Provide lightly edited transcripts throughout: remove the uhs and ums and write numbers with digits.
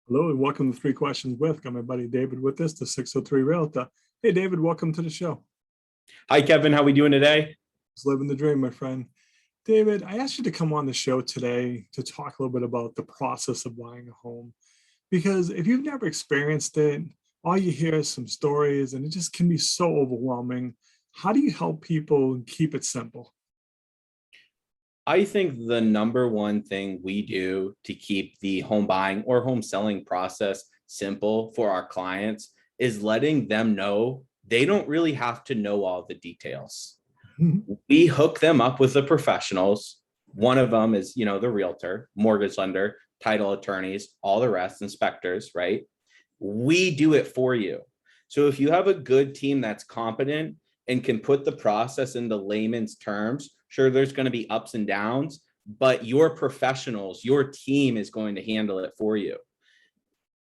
Hello and welcome to Three Questions with. Got my buddy David with us, the 603 Realtor. Hey David, welcome to the show. Hi, Kevin. How are we doing today? Just living the dream, my friend. David, I asked you to come on the show today to talk a little bit about the process of buying a home. Because if you've never experienced it, all you hear is some stories and it just can be so overwhelming. How do you help people keep it simple? I think the number one thing we do to keep the home buying or home selling process simple for our clients is letting them know they don't really have to know all the details. We hook them up with the professionals. One of them is, the realtor, mortgage lender, title attorneys, all the rest, inspectors, right? We do it for you. So if you have a good team that's competent and can put the process into layman's terms, sure, there's going to be ups and downs, but your professionals, your team is going to handle it for you.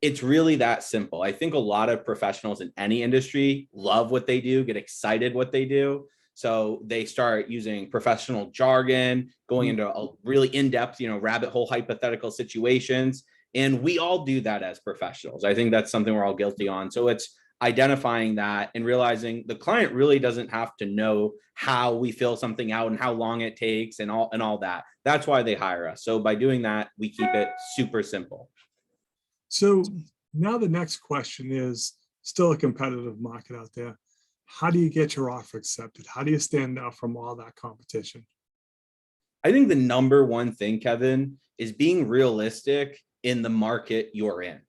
It's really that simple. I think a lot of professionals in any industry love what they do, get excited what they do. So they start using professional jargon, going into a really in-depth, rabbit hole hypothetical situations. And we all do that as professionals. I think that's something we're all guilty on. So it's identifying that and realizing the client really doesn't have to know how we fill something out and how long it takes and all that. That's why they hire us. So by doing that, we keep it super simple. So now the next question is still a competitive market out there. How do you get your offer accepted? How do you stand out from all that competition? I think the number one thing, Kevin, is being realistic in the market you're in.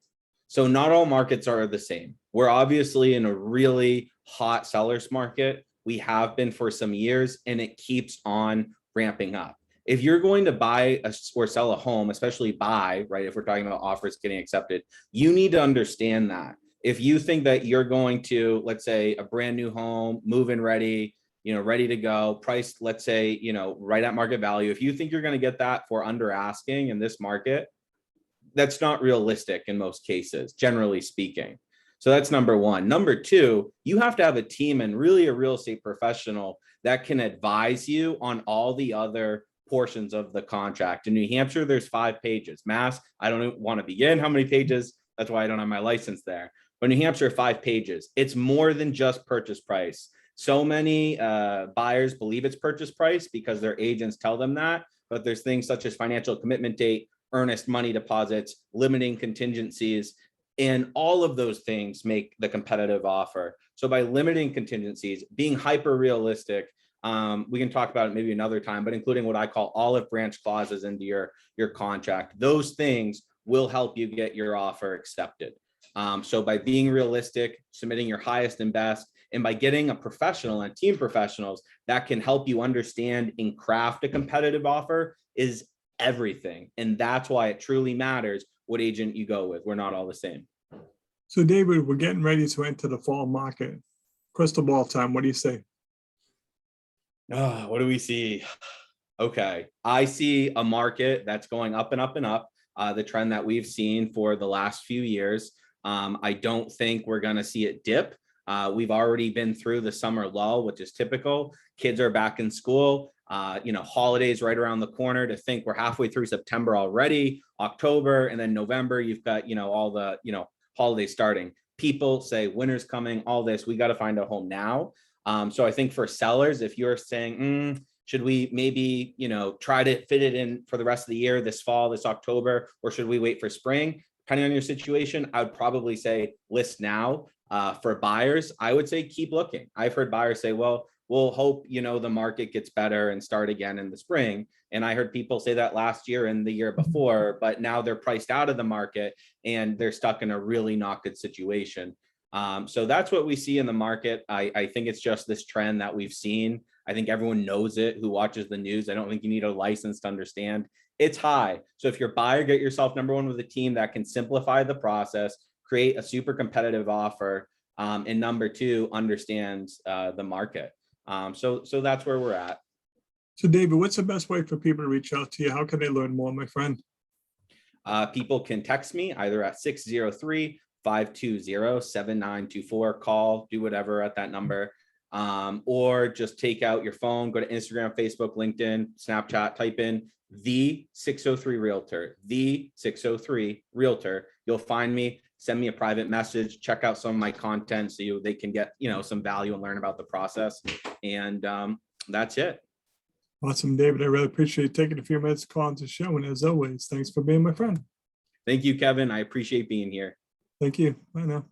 So not all markets are the same. We're obviously in a really hot seller's market. We have been for some years, and it keeps on ramping up. If you're going to buy or sell a home, especially buy, right? If we're talking about offers getting accepted, you need to understand that. If you think that you're going to, let's say, a brand new home, move-in ready, ready to go, priced, let's say, right at market value. If you think you're going to get that for under asking in this market, that's not realistic in most cases, generally speaking. So that's number one. Number two, you have to have a team and really a real estate professional that can advise you on all the other portions of the contract. In New Hampshire, there's 5 pages. Mass, I don't want to begin how many pages. That's why I don't have my license there. But New Hampshire, 5 pages. It's more than just purchase price. So many buyers believe it's purchase price because their agents tell them that, but there's things such as financial commitment date, earnest money deposits, limiting contingencies, and all of those things make the competitive offer. So by limiting contingencies, being hyper realistic, we can talk about it maybe another time, but including what I call olive branch clauses into your contract, those things will help you get your offer accepted. So by being realistic, submitting your highest and best, and by getting a professional and team professionals that can help you understand and craft a competitive offer is everything. And that's why it truly matters what agent you go with. We're not all the same. So David, we're getting ready to enter the fall market. Crystal ball time, what do you say? What do we see? Okay. I see a market that's going up and up and up. The trend that we've seen for the last few years. I don't think we're going to see it dip. We've already been through the summer lull, which is typical. Kids are back in school. Holidays right around the corner. To think we're halfway through September already, October, and then November, you've got, all the, holidays starting. People say winter's coming, all this, we got to find a home now. So I think for sellers, if you're saying, should we maybe, try to fit it in for the rest of the year, this fall, this October, or should we wait for spring? Depending on your situation, I would probably say list now. For buyers, I would say keep looking. I've heard buyers say, well, we'll hope, the market gets better and start again in the spring. And I heard people say that last year and the year before, but now they're priced out of the market and they're stuck in a really not good situation. So that's what we see in the market. I think it's just this trend that we've seen. I think everyone knows it who watches the news. I don't think you need a license to understand it's high. So if you're a buyer, get yourself number one with a team that can simplify the process, create a super competitive offer, and number two, understands the market. So that's where we're at. So David, what's the best way for people to reach out to you? How can they learn more, my friend? People can text me either at 603-520-7924, call, do whatever at that number, or just take out your phone, go to Instagram, Facebook, LinkedIn, Snapchat, type in the 603 Realtor, the 603 Realtor. You'll find me, send me a private message, check out some of my content so they can get, some value and learn about the process. And that's it. Awesome, David. I really appreciate taking a few minutes to call on the show. And as always, thanks for being my friend. Thank you, Kevin. I appreciate being here. Thank you. Bye now.